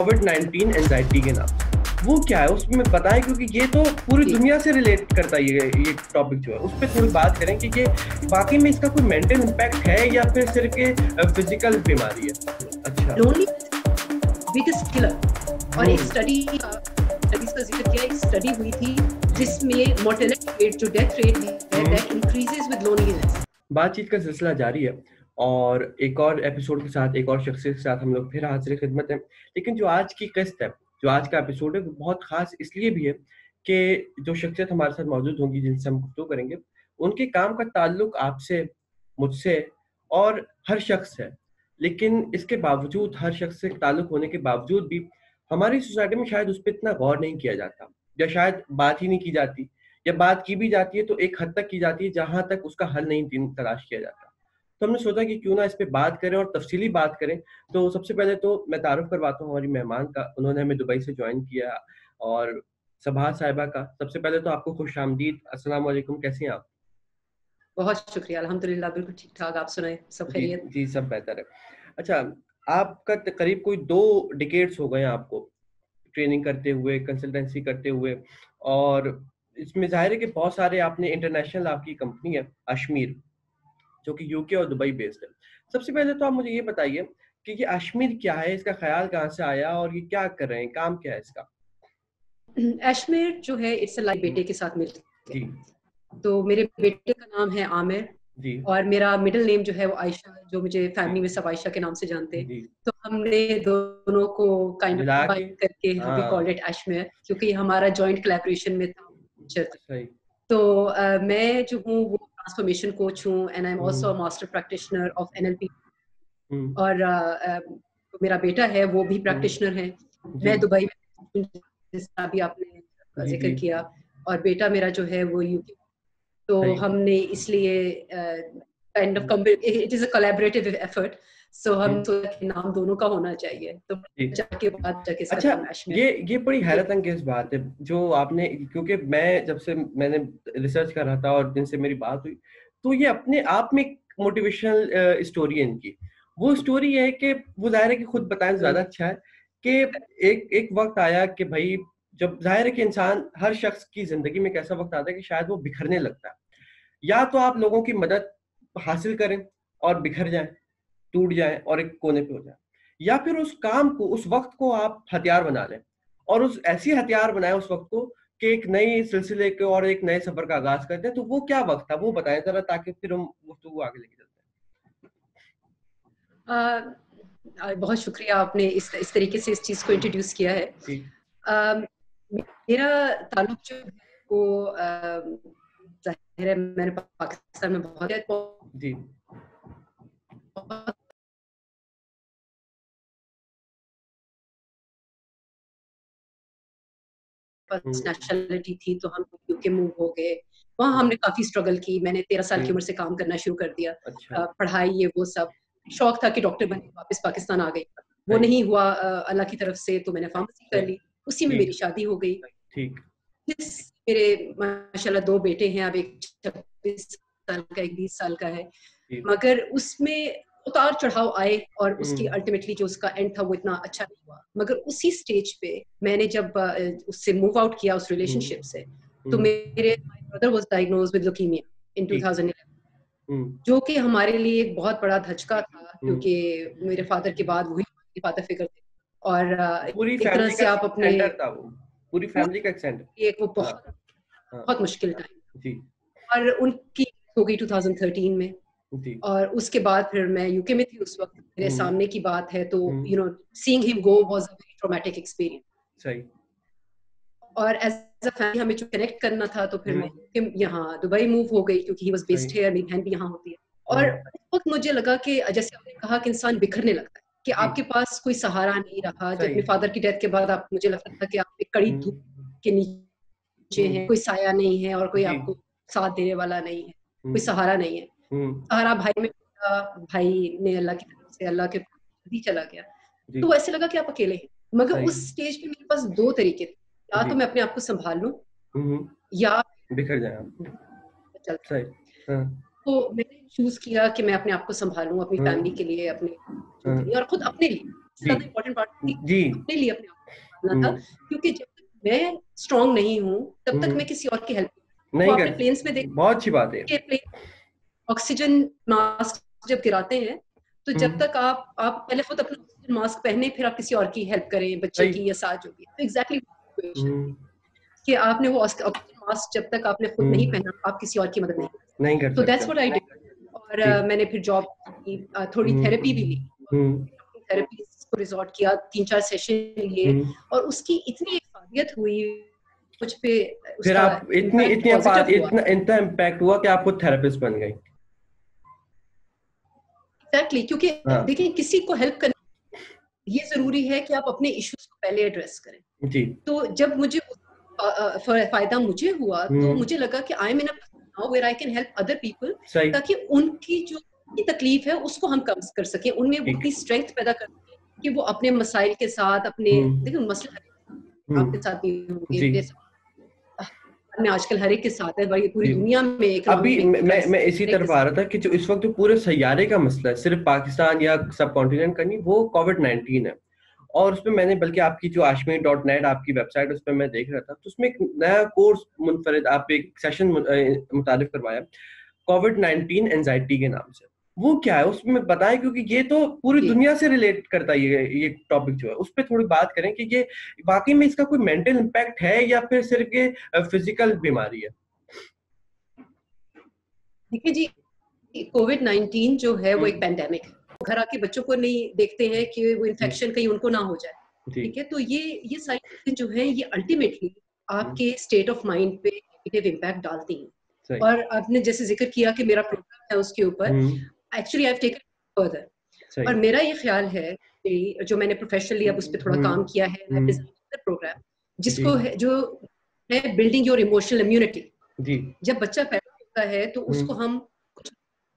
कोविड-19 anxiety के नाम से। वो क्या है उसमें बताएं, क्योंकि ये तो पूरी दुनिया से रिलेट करता है। ये टॉपिक जो है उस पर थोड़ी बात करें कि ये वाकई में इसका कोई मेंटल इम्पैक्ट है या फिर सिर्फ फिजिकल बीमारी है। अच्छा, लोनलीनेस बिगेस्ट किलर। और एक स्टडीज का जिक्र किया, एक स्टडी हुई थी जिसमें मोर्टेलिटी रेट, जो डेथ रेट है, दैट इंक्रीजेस विद लोनलीनेस। बातचीत का सिलसिला जारी है और एक और एपिसोड के साथ, एक और शख्सियत के साथ हम लोग फिर हाजिर खिदमत हैं। लेकिन जो आज की किस्त है, जो आज का एपिसोड है, वो बहुत खास इसलिए भी है कि जो शख्सियत हमारे साथ मौजूद होंगी, जिनसे हम गुफ्तगू करेंगे, उनके काम का ताल्लुक आपसे, मुझसे और हर शख्स है। लेकिन इसके बावजूद, हर शख्स से ताल्लुक होने के बावजूद भी हमारी सोसाइटी में शायद उस पर इतना गौर नहीं किया जाता, या शायद बात ही नहीं की जाती, या बात की भी जाती है तो एक हद तक की जाती है जहां तक उसका हल नहीं तलाश किया जाता। तो हमने सोचा कि क्यों ना इस पे बात करें और तफसीली बात करें। तो सबसे पहले तो मैं तारुफ करवाता हूँ हमारी मेहमान का। उन्होंने हमें दुबई से ज्वाइन किया। और सबा साहिबा का सबसे पहले तो आपको खुश आमदीद। अस्सलाम वालेकुम, कैसी हैं आप? बहुत शुक्रिया, अल्हम्दुलिल्लाह बिल्कुल ठीक ठाक। आप सुनाएं, सब जी खैरियत? जी, सब बेहतर है। अच्छा, आपका करीब कोई 2 डिकेड्स हो गए हैं आपको ट्रेनिंग करते हुए, कंसल्टेंसी करते हुए। और इसमें जाहिर है कि बहुत सारे, आपने इंटरनेशनल, आपकी कंपनी है अशमीर, जो कि यूके और दुबई बेस्ड है। सबसे पहले तो आप मुझे ये बताइए कि ये अशमीर क्या है, इसका ख्याल कहाँ से आया और ये क्या कर रहे हैं, काम क्या है इसका? एशमेर जो है, इट्स लाइक बेटे के साथ मिलके। जी तो मेरे बेटे का नाम है आमिर जी और मेरा मिडिल नेम जो है वो आयशा, जो मुझे फैमिली में सब आयशा के नाम से जानते हैं। जी, तो हमने दोनों को काइंड ऑफ मिला के। कंबाइन करके वी हाँ, कॉल्ड इट एशमेर, क्योंकि हमारा जॉइंट कोलैबोरेशन में था पिक्चर तक। सही। तो मैं जो हूँ वो ट्रांसफॉर्मेशन कोच हूँ, and I am hmm also a master practitioner of NLP. हम्म और मेरा बेटा है वो भी प्रैक्टिशनर है। जी मैं दुबई में, जिसका भी आपने जी जिक्र जी, किया, और बेटा मेरा जो है वो यूके। तो सही। हमने इसलिए kind of it is a collaborative effort. So जी हम सोचा कि नाम दोनों का होना चाहिए, तो जी। जाके बाद जाके इसका अच्छा, नाम एशमेर। ये बड़ी हैरत अंगेज बात है जो आपने, क्योंकि मैं जब से मैंने रिसर्च कर रहा था और जिनसे मेरी बात हुई, तो ये अपने आप में मोटिवेशनल स्टोरी है इनकी। वो स्टोरी है कि वो जाहिर है कि खुद बताएं तो ज्यादा अच्छा है कि एक एक वक्त आया कि भाई, जब जाहिर है कि इंसान, हर शख्स की जिंदगी में एक ऐसा वक्त आता है कि शायद वो बिखरने लगता है। या तो आप लोगों की मदद हासिल करें और बिखर जाएं, टूट जाएं और एक कोने पे हो जाएं, या फिर उस काम को, उस वक्त को आप हथियार बना लें और उस ऐसी हथियार बनाएं उस वक्त को कि एक नए सिलसिले के और एक नए सफर का आगाज करते हैं। तो वो क्या वक्त था, वो बताएं जरा, ताकि फिर हम गुफ्तगू आगे लेके चलते बहुत शुक्रिया, आपने इस तरीके से इस चीज को इंट्रोड्यूस किया है। हैं। अ, मेरा ताल्लुक जो है वो जाहिर है, मैंने पाकिस्तान में जी बहुत जी नेशनलिटी थी, तो हम यूके मूव हो गए। वहाँ हमने काफी स्ट्रगल की। मैंने 13 साल जी। की उम्र से काम करना शुरू कर दिया। अच्छा, पढ़ाई ये वो सब, शौक था कि डॉक्टर बने, वापस पाकिस्तान आ गई। वो सही नहीं हुआ अल्लाह की तरफ से, तो मैंने फार्मेसी सही। कर ली। उसी में मेरी ठीक शादी हो गई। ठीक। जिस मेरे माशाल्लाह 2 बेटे हैं, अब एक 26 साल का, एक 20 साल का है। जी। मगर उसमें उतार चढ़ाव आए और उसकी हम्म अल्टीमेटली जो उसका एंड था वो इतना अच्छा नहीं हुआ। मगर उसी स्टेज पे मैंने जब उससे मूव आउट किया, उस हम्म रिलेशनशिप से, तो हम्म, मेरे brother was diagnosed with leukaemia in ठीक। 2011, हम्म जो कि हमारे लिए एक बहुत बड़ा धचका था, हम्म। क्योंकि मेरे फादर के बाद वही हमारे फादर फिगर थे। और पूरी एक तरह फैमिली से का आप अपने सेंटर था वो, पूरी फैमिली का एक सेंटर। एक वो हाँ बहुत हाँ। बहुत मुश्किल टाइम। जी और उनकी हो गई 2013 में। जी। और उसके बाद फिर मैं यूके में थी उस वक्त, मेरे हम्म सामने की बात है, तो hmm, seeing him go was a very traumatic experience. सही। और एज अ फैमिली हमें जो कनेक्ट करना था, तो फिर मैं हम्म, यहाँ दुबई मूव हो गई, क्योंकि ही वाज सही। बेस्ड हियर, मेरी बहन भी यहाँ होती है। और हम्म, उस वक्त मुझे लगा कि जैसे आपने कहा कि इंसान बिखरने लगता है, कि जी, आपके पास कोई सहारा नहीं रहा। जब सही। अपने फादर की डेथ के बाद आप, मुझे लगता था कि आप एक कड़ी धूप हम्म के नीचे हैं, कोई साया नहीं है और कोई जी। आपको साथ देने वाला नहीं है, कोई हम्म सहारा नहीं है। हम्म, सहारा भाई में था, भाई ने अल्लाह की तरफ से, अल्लाह के भी चला गया। जी, तो ऐसे लगा कि आप अकेले हैं। मगर सही। उस स्टेज पे मेरे पास 2 तरीके थे, या जी। तो मैं अपने आप को संभाल लूं, हम्म, या बिखर जाए आप। चलते सही। रहें। हाँ तो मैंने चूज किया कि मैं अपने आप को संभालूं, अपनी हाँ फैमिली के लिए, अपने बच्चों के हाँ। लिए और खुद अपने लिए। सबसे ज्यादा इम्पोर्टेंट पार्ट जी अपने लिए अपने आप को था, क्योंकि जब तक मैं स्ट्रांग नहीं हूँ तब तक मैं किसी और की हेल्प नहीं आपने कर, प्लेन्स में देखा बहुत अच्छी बात है। कि प्लेन ऑक्सीजन मास्क जब गिराते हैं तो जब तक आप पहले खुद अपना ऑक्सीजन मास्क पहने फिर आप किसी और की हेल्प करें, बच्चे की या साथ जो भी, तो एग्जैक्टली कि आपने वो ऑक्सीजन मास्क जब तक आपने खुद नहीं पहना आप किसी और की मदद नहीं कर सकते। तो दैट्स व्हाट आई डिड। और मैंने फिर जॉब की, थोड़ी थेरेपी भी ली, थेरेपी को रिजॉर्ट किया, 3-4 सेशन लिए और उसकी इतनी इफादियत हुई मुझ पे, फिर उसका आप इतना इम्पैक्ट हुआ कि आप खुद थेरेपिस्ट बन गई। एग्जैक्टली, क्योंकि देखिए किसी को हेल्प करने ये जरूरी है कि आप अपने इश्यूज को पहले एड्रेस करें जी। तो जब मुझे फायदा मुझे हुआ तो मुझे लगा कि I am in a now where I can help other people, ताकि उनकी जो तकलीफ है उसको हम कम कर सकें, उनमें वो इतनी स्ट्रेंथ पैदा कर सकें कि वो अपने मसाइल के साथ अपने, देखिए मसले आपके साथ भी होंगे, मेरे साथ में आजकल हर एक के साथ है, पूरी दुनिया में अभी मैं इसी तरफ आ रहा था कि जो इस वक्त पूरे सैयारे का मसला है, सिर्फ पाकिस्तान या सब कॉन्टिनेंट का नहीं, वो कोविड-19 है। और उसमें मैंने बल्कि आपकी जो ashmi.net आपकी वेबसाइट उस पर मैं देख रहा था, तो उसमें एक नया कोर्स मुनफरिद आप एक सेशन मुतारिफ करवाया कोविड-19 एंजाइटी के नाम से। वो क्या है उसमें बताएं, क्योंकि ये तो पूरी दुनिया से रिलेट करता है, ये टॉपिक जो है उस पर थोड़ी बात करें कि ये वाकई में इसका कोई मेंटल इम्पैक्ट है या फिर सिर्फ ये फिजिकल बीमारी है। देखिए जी, कोविड-19 जो है वो एक पैंडेमिक है, घर आके बच्चों को नहीं देखते हैं कि वो इन्फेक्शन कहीं उनको ना हो जाए, ठीक है, तो ये सारी चीजें जो है ये अल्टीमेटली आपके स्टेट ऑफ माइंड पे नेगेटिव इम्पैक्ट डालती हैं। और आपने जैसे जिक्र किया कि मेरा प्रोग्राम है उसके ऊपर, actually I have taken further, और मेरा ये ख्याल है कि जो मैंने प्रोफेशनली अब उस पर थोड़ा काम किया है, प्रोग्राम जिसको है जो है बिल्डिंग योर इमोशनल इम्यूनिटी। जब बच्चा पैदा होता है तो उसको हम कुछ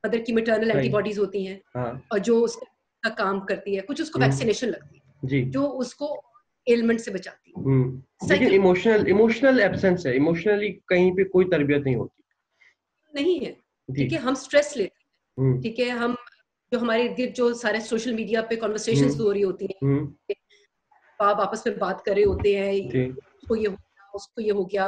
मदर की मैटरनल एंटीबॉडीज होती हैं और जो उसका काम करती है, कुछ उसको वैक्सीनेशन लगती है जो उसको एलिमेंट से बचाती है। लेकिन इमोशनल एब्सेंस है, इमोशनली कहीं पे कोई तरबियत नहीं होती, नहीं है, ठीक है, हम स्ट्रेस लेते हैं, ठीक है, हम जो हमारे इर्द जो सारे सोशल मीडिया पे कॉन्वर्सेशंस हो रही होती हैं, आप आपस में बात कर रहे होते हैं, उसको ये हो गया, उसको ये हो गया,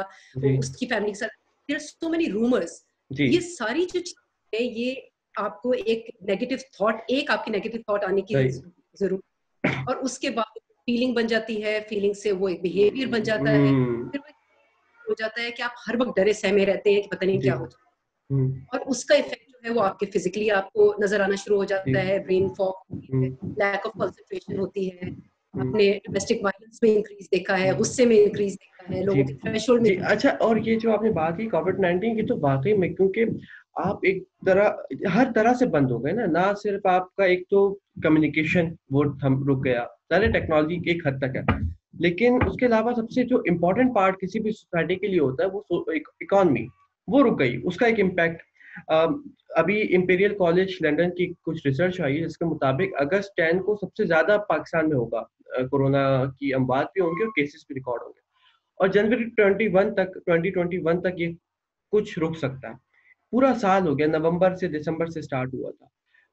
उसकी फैमिली के साथ, there are so many rumours, ये सारी जो चीजें है ये आपको एक नेगेटिव थॉट, एक आपकी नेगेटिव थॉट आने की जरूरत, और उसके बाद फीलिंग बन जाती है, फीलिंग से वो एक बिहेवियर बन जाता है, फिर हो जाता है कि आप हर वक्त डरे सहमे रहते हैं कि पता नहीं क्या हो जाए, और उसका इफेक्ट जो है वो आपके फिजिकली आपको नजर आना शुरू हो जाता है, ब्रेन फॉग होती है, लैक ऑफ कंसंट्रेशन होती है, आपने डोमेस्टिक वायलेंस में इंक्रीज देखा है, गुस्से में इंक्रीज देखा है, लोगों के थ्रेशोल्ड में। अच्छा, और ये जो आपने बात की कोविड-19 की, तो वाकई में क्योंकि आप एक तरह हर तरह से बंद हो गए ना सिर्फ आपका एक तो कम्युनिकेशन वो थम रुक गया, सारे टेक्नोलॉजी एक हद तक है, लेकिन उसके अलावा सबसे जो इम्पोर्टेंट पार्ट किसी भी सोसाइटी के लिए होता है वो इकोनॉमी, वो रुक गई, उसका एक इम्पैक्ट। अभी इंपीरियल कॉलेज लंदन की कुछ रिसर्च आई है जिसके मुताबिक अगस्त 10 को सबसे ज्यादा पाकिस्तान में होगा, कोरोना की अमवात भी होंगे और केसेस भी रिकॉर्ड होंगे, और जनवरी 2021 तक ये कुछ रुक सकता है। पूरा साल हो गया, नवंबर से दिसंबर से स्टार्ट हुआ था,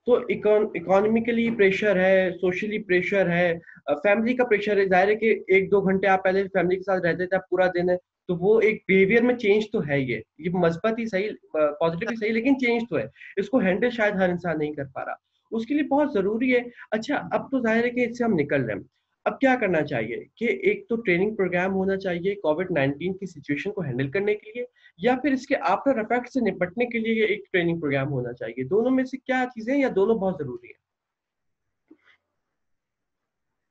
तो इकोनॉमिकली प्रेशर है, सोशली प्रेशर है, फैमिली का प्रेशर है। जाहिर है कि 1-2 घंटे आप पहले फैमिली के साथ रहते थे, आप पूरा दिन है, तो वो एक बिहेवियर में चेंज तो है, ये मस्बत ही सही, पॉजिटिव ही सही, लेकिन चेंज तो है। इसको हैंडल शायद हर इंसान नहीं कर पा रहा, उसके लिए बहुत जरूरी है। अच्छा, अब तो जाहिर है कि इससे हम निकल रहे हैं, अब क्या करना चाहिए कि एक तो ट्रेनिंग प्रोग्राम होना चाहिए कोविड-19 की सिचुएशन को हैंडल करने के लिए, या फिर इसके आफ्टर इफेक्ट से निपटने के लिए एक ट्रेनिंग प्रोग्राम होना चाहिए, दोनों में से क्या चीजें, या दोनों बहुत जरूरी है?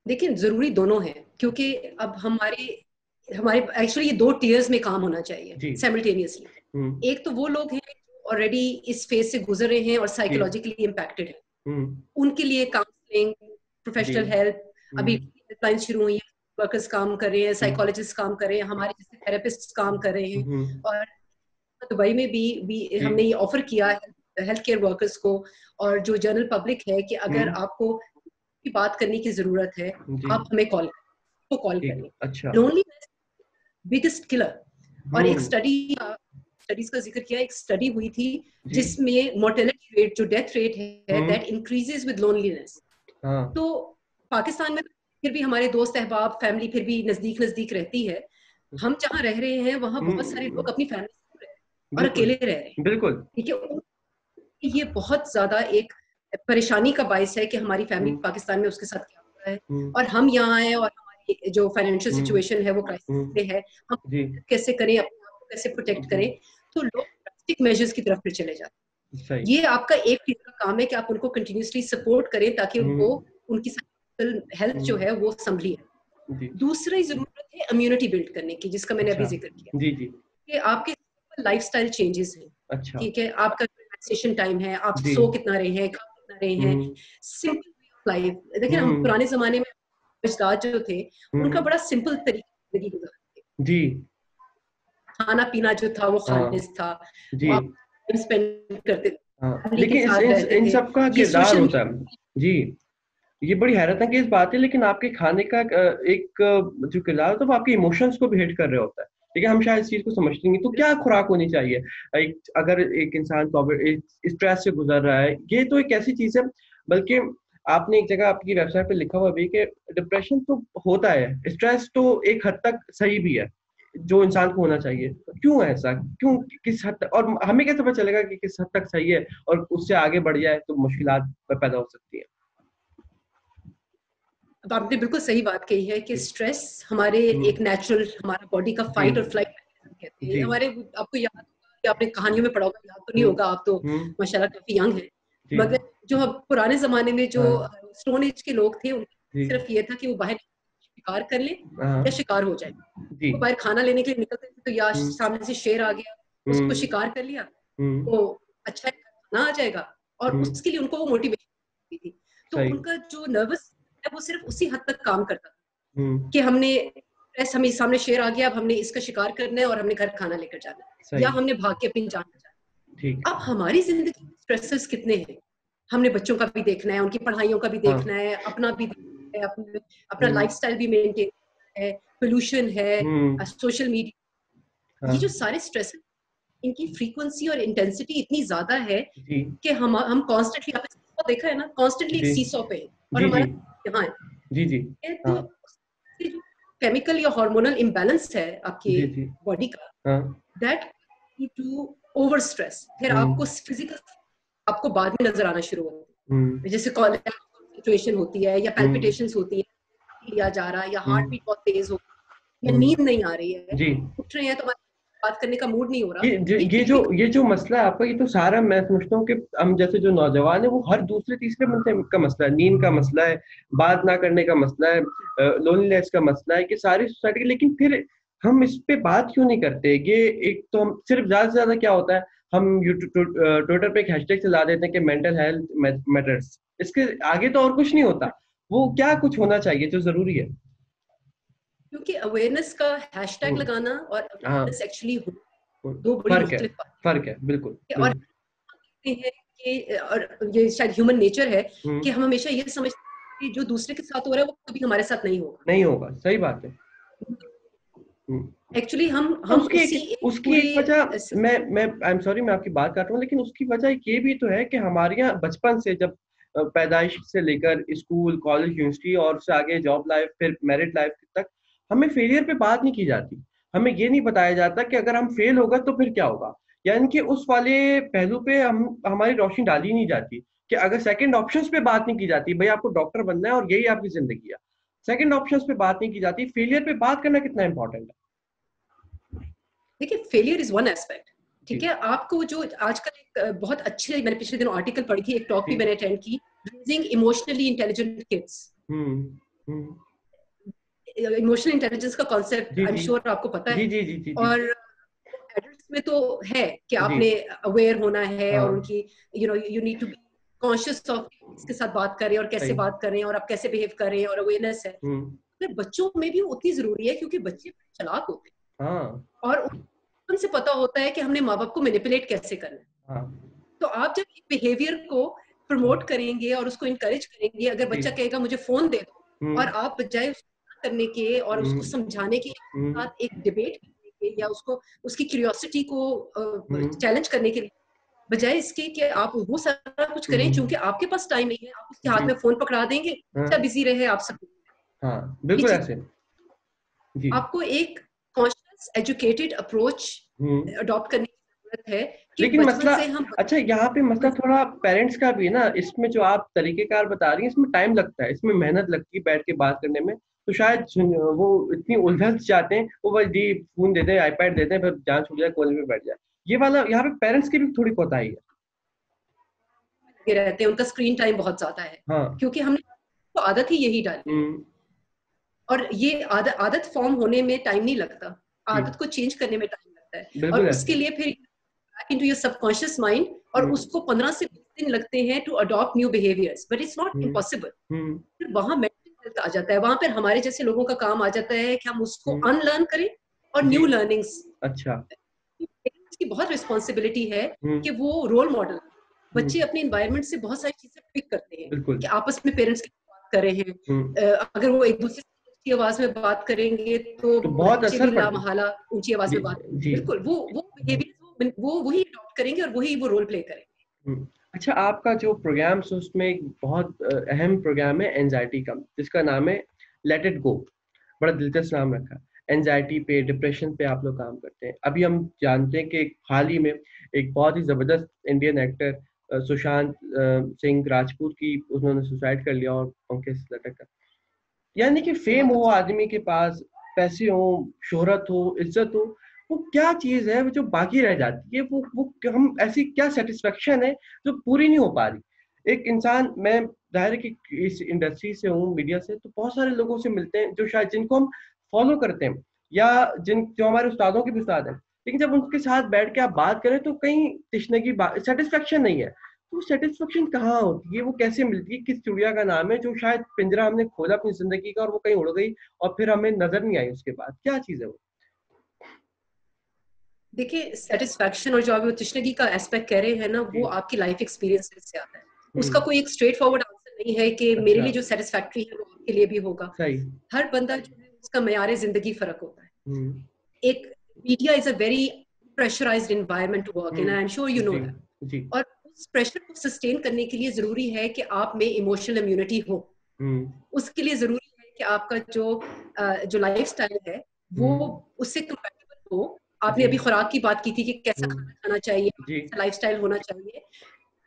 देखिए, जरूरी दोनों है, क्योंकि अब हमारे एक्चुअली ये 2 टियर्स में काम होना चाहिए साइमल्टेनियसली। एक तो वो लोग हैं जो ऑलरेडी इस फेज से गुजर रहे हैं और साइकोलॉजिकली इम्पैक्टेड है, उनके लिए काउंसलिंग, प्रोफेशनल हेल्प, अभी हेल्पलाइन शुरू हुई है, वर्कर्स काम कर रहे हैं, साइकोलॉजिस्ट काम कर रहे हैं, हमारे जैसे थेरेपिस्ट काम कर रहे हैं, और दुबई में भी हमने ये ऑफर किया है हेल्थ केयर वर्कर्स को और जो जनरल पब्लिक है कि अगर आपको की बात करने की जरूरत है, आप हमें कॉल करिए। अच्छा, लोनलीनेस बिगेस्ट किलर, और एक स्टडीज का जिक्र किया, एक स्टडी हुई थी जिसमें मोर्टेलिटी रेट, जो डेथ रेट है, दैट इंक्रीजेस विद लोनलीनेस। तो पाकिस्तान में फिर भी हमारे दोस्त अहबाब फैमिली फिर भी नजदीक नजदीक रहती है। हम जहाँ रह रहे हैं वहाँ बहुत सारे लोग अपनी फैमिली से रह रहे हैं और अकेले रह रहे हैं। बिल्कुल, ठीक है, ये बहुत ज्यादा एक परेशानी का बायस है कि हमारी फैमिली पाकिस्तान में उसके साथ क्या हो रहा है और हम यहाँ आए और हमारी जो फाइनेंशियल सिचुएशन है वो क्राइसिस में है, हम कैसे करें, अपने आप को कैसे प्रोटेक्ट करें, तो लोग ड्रास्टिक मेजर्स की तरफ फिर चले जाते हैं। ये आपका एक चीज का काम है कि आप उनको कंटिन्यूसली सपोर्ट करें ताकि उनको उनकी हेल्थ जो है वो संभली है। दूसरी जरूरत है इम्यूनिटी बिल्ड करने की, जिसका मैंने अभी जिक्र किया कि आपके लाइफस्टाइल चेंजेस हैं। अच्छा, ठीक है, आपका रिलैक्सेशन टाइम है, आप सो कितना रहे हैं, खा कितना रहे हैं, सिंपल लाइफ। देखिए हम पुराने जमाने में अजदाद जो थे उनका बड़ा सिंपल तरीका जिंदगी गुजारते थे जी। खाना पीना जो था वो खालिस था जी, आप टाइम स्पेंड करते थे, लेकिन इन सब का किरदार होता है जी। ये बड़ी हैरत की इस बात है, लेकिन आपके खाने का एक जो किरदार होता है वो आपके इमोशंस को भी हिट कर रहा होता है। ठीक है, हम शायद इस चीज को समझते नहीं। तो क्या खुराक होनी चाहिए अगर एक इंसान स्ट्रेस से गुजर रहा है? ये तो एक ऐसी चीज है, बल्कि आपने एक जगह आपकी वेबसाइट पे लिखा हुआ भी कि डिप्रेशन तो होता है, स्ट्रेस तो एक हद तक सही भी है जो इंसान को होना चाहिए। क्यों है ऐसा? क्यों, किस हद तक, और हमें कैसे पता चलेगा कि किस हद तक सही है और उससे आगे बढ़ जाए तो मुश्किलात पैदा हो सकती है? अब आपने बिल्कुल सही बात कही है कि स्ट्रेस हमारे एक नेचुरल, हमारा बॉडी का फाइट और फ्लाइट कहते हैं हमारे। आपको याद होगा कि आपने कहानियों में पढ़ा होगा, याद तो नहीं होगा, आप तो माशाल्लाह काफी यंग है, मगर जो पुराने जमाने में जो स्टोन एज के लोग थे उनका सिर्फ ये था कि वो बाहर शिकार कर ले या शिकार हो जाए। वो बाहर खाना लेने के लिए निकलते थे तो या सामने से शेर आ गया, उसको शिकार कर लिया तो अच्छा खाना आ जाएगा, और उसके लिए उनको वो मोटिवेशन थी। तो उनका जो नर्वस वो सिर्फ उसी हद तक काम करता था कि हमने हमें सामने शेर आ गया, अब हमने इसका शिकार करना है और हमने घर खाना लेकर जाना है या हमने भाग के अपनी जान बचानी है। अब हमारी जिंदगी में स्ट्रेसेस कितने हैं, हमने बच्चों का भी देखना है, उनकी पढ़ाइयों का भी देखना है, अपना भी देखना है, अपना लाइफस्टाइल भी मेंटेन है, पोल्यूशन है, सोशल मीडिया, ये जो सारे स्ट्रेस इनकी फ्रीक्वेंसी और इंटेंसिटी इतनी ज्यादा है कि हम कॉन्स्टेंटली, आपने देखा है ना, कॉन्स्टेंटली एक सीसॉ पे है और हमारा यहाँ है जी जी। तो जो केमिकल या हार्मोनल इम्बैलेंस है आपकी बॉडी का, दैट टू ओवर स्ट्रेस, फिर आपको फिजिकल आपको बाद में नजर आना शुरू होता है, जैसे कॉलेरा सिचुएशन होती है या पैल्पिटेशंस होती है, लिया जा रहा है या हार्ट बीट बहुत तेज हो या नींद नहीं आ रही है, उठ रहे हैं तो बात करने का मूड नहीं हो रहा। ये जो मसला है आपका, ये तो सारा मैं समझता हूँ कि हम जैसे जो नौजवान है वो हर दूसरे तीसरे बंदे का मसला है, नींद का मसला है, बात ना करने का मसला है, लोनलीनेस का मसला है, कि सारी सोसाइटी के। लेकिन फिर हम इस पे बात क्यों नहीं करते? ये एक तो हम सिर्फ ज्यादा से ज्यादा क्या होता है, हम ट्विटर पे एक हैशटैग चला देते हैं कि मेंटल हेल्थ मैटर्स, इसके आगे तो और कुछ नहीं होता। वो क्या कुछ होना चाहिए जो जरूरी है? क्योंकि अवेयरनेस का हैशटैग लगाना और अवेयरनेस एक्चुअली दो बड़ी मुख्तलिफ फर्क है बिल्कुल। और ये शायद ह्यूमन नेचर है कि हम हमेशा ये समझते हैं कि जो दूसरे के साथ हो रहा है वो कभी हमारे साथ नहीं होगा। सही बात है। एक्चुअली हम उसकी एक वजह, मैं आई एम सॉरी मैं आपकी बात काट रहा हूँ, लेकिन उसकी वजह ये भी तो है कि हमारे यहाँ बचपन से, जब पैदाइश से लेकर स्कूल, कॉलेज, यूनिवर्सिटी और उससे आगे जॉब लाइफ, फिर मैरिड लाइफ तक, हमें फेलियर पे बात नहीं की जाती। हमें ये नहीं बताया जाता कि अगर हम फेल होगा तो फिर क्या होगा, यानी कि उस वाले पहलू पे हमारी रोशनी डाली नहीं जाती कि अगर सेकंड ऑप्शंस पे बात नहीं की जाती, भाई आपको डॉक्टर बनना है और यही आपकी जिंदगी है, सेकंड ऑप्शंस पे बात नहीं की जाती, फेलियर पे बात करना कितना इंपॉर्टेंट है। देखिए फेलियर इज वन एस्पेक्ट, ठीक है। आपको जो आजकल एक बहुत अच्छे, मैंने पिछले दिनों आर्टिकल पढ़ी थी, एक टॉक भी मैंने अटेंड की, raising emotionally intelligent kids. Emotional intelligence का कॉन्सेप्ट आई एम श्योर आपको पता है। जी। और एडल्ट्स में तो है कि आपने अवेयर होना है और उनकी you need to be conscious of किसके साथ बात कर रहे हैं और कैसे बात कर रहे हैं और आप कैसे बिहेव कर रहे हैं, और अवेयरनेस है। तो बच्चों में भी उतनी जरूरी है क्योंकि बच्चे चालाक होते हैं और उनसे पता होता है कि हमने माँ बाप को मैनिपुलेट कैसे करना है। तो आप जब बिहेवियर को प्रमोट करेंगे और उसको इनकरेज करेंगे, अगर बच्चा कहेगा मुझे फोन दे दो, और आप बजाय करने के और उसको समझाने के साथ एक डिबेट करने के या उसको उसकी क्यूरियोसिटी को चैलेंज करने के लिए बजाय इसके कि आप वो सारा कुछ करें, क्योंकि आपके पास टाइम नहीं है, आप उसके हाथ में फोन पकड़ा देंगे, बच्चा बिजी रहे, आप सब। हाँ, बिल्कुल ऐसे। जी। आपको एक कॉन्शियस एजुकेटेड अप्रोच अडॉप्ट करने की जरूरत है कि लेकिन मसला, से हम अच्छा यहाँ पे मसला थोड़ा पेरेंट्स का भी है ना इसमें, जो आप तरीकेकार बता रही हैं इसमें टाइम लगता है, इसमें मेहनत लगती है बैठ के बात करने में, तो शायद वो इतनी उलझन जाते हैं, वो बस दी फोन देते हैं, आईपैड देते हैं, फिर जान छूट जाए, कॉलेज में बैठ जाए। ये वाला यहाँ पे पेरेंट्स की भी थोड़ी कोताही है, रहते हैं, उनका स्क्रीन टाइम बहुत ज्यादा है। हाँ। क्योंकि हमने तो आदत ही यही डाली, और ये आदत फॉर्म होने में टाइम नहीं लगता, आदत को चेंज करने में टाइम लगता है, और उसके लिए फिर back into your subconscious mind, और उसको 15 से 20 दिन लगते हैं to adopt new behaviours, but it's not impossible. फिर वहां मेंटल हेल्थ आ जाता है, वहां पर हमारे जैसे लोगों का काम आ जाता है कि हम उसको अनलर्न करें और न्यू लर्निंग्स। अच्छा, पेरेंट्स की बहुत रिस्पॉन्सिबिलिटी है कि वो रोल मॉडल, बच्चे अपने एनवायरनमेंट से बहुत सारी चीजें पिक करते हैं कि आपस में पेरेंट्स की बात कर रहे हैं, अगर वो एक दूसरे से ऊंची आवाज में बात करेंगे तो बहुत बच्चे भी असर पड़ता है। लामहला ऊंची आवाज में बात, बिल्कुल वो बिहेवियर वो वही अडॉप्ट करेंगे और वही वो रोल प्ले करेंगे। अच्छा, आपका जो प्रोग्राम है उसमें एक बहुत अहम प्रोग्राम है एंजाइटी का, जिसका नाम है लेट इट गो, बड़ा दिलचस्प नाम रखा। एंजाइटी पे, डिप्रेशन पे आप लोग काम करते हैं। अभी हम जानते हैं कि हाल ही में एक बहुत ही जबरदस्त इंडियन एक्टर सुशांत सिंह राजपूत की, उन्होंने सुसाइड कर लिया और उनके लटक कर, यानी कि फेम हो आदमी के पास, पैसे हो, शोहरत हो, इज्जत हो, वो क्या चीज है जो बाकी रह जाती है, वो हम ऐसी क्या सेटिस्फेक्शन है जो पूरी नहीं हो पा रही। एक इंसान, मैं जाहिर है कि इस इंडस्ट्री से हूँ, मीडिया से, तो बहुत सारे लोगों से मिलते हैं जो शायद जिनको हम फॉलो करते हैं, या जो हमारे उस्तादों के भी उस्ताद हैं, लेकिन जब उनके साथ बैठ के आप बात करें तो कहीं तिश्ने की बात, सेटिस्फेक्शन नहीं है। तो सेटिस्फेक्शन कहाँ होती है, वो कैसे मिलती है, किस चिड़िया का नाम है जो शायद पिंजरा हमने खोला अपनी जिंदगी का और वो कहीं उड़ गई और फिर हमें नजर नहीं आई, उसके बाद क्या चीज है वो? देखिए, सेटिस्फैक्शन और जो आप तृष्णगी का एस्पेक्ट कह रहे हैं ना, वो आपकी लाइफ एक्सपीरियंस से आता है। उसका कोई एक स्ट्रेट फॉरवर्ड आंसर नहीं है कि मेरे लिए जो सेटिस्फैक्ट्री है वो आपके लिए भी होगा। हर बंदा जो है उसका मयार जिंदगी फर्क होता है। एक media is a very pressurised environment to work in, I am sure you know that. और उस प्रेशर को सस्टेन करने के लिए जरूरी है कि आप में इमोशनल इम्यूनिटी हो। उसके लिए जरूरी है कि आपका जो लाइफस्टाइल है वो उससे कंपैटिबल हो। आपने अभी खुराक की बात की थी कि कैसा खाना खाना चाहिए, कैसा लाइफस्टाइल होना चाहिए।